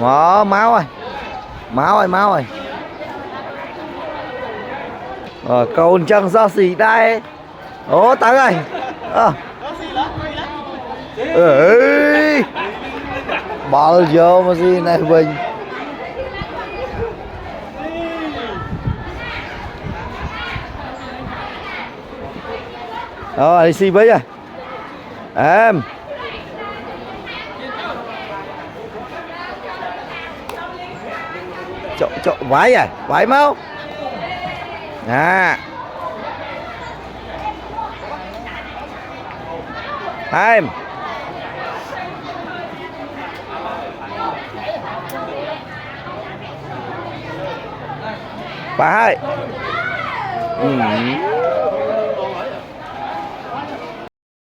Ngó máu ơi. Máu ơi, máu ơi. Cồn chẳng ra gì đây. Ố Thắng ơi. Ơi. Bao giờ mà gì này mình. Đi xì với à. Em. Chỗ vái à, vái mau. Em. Bà hai.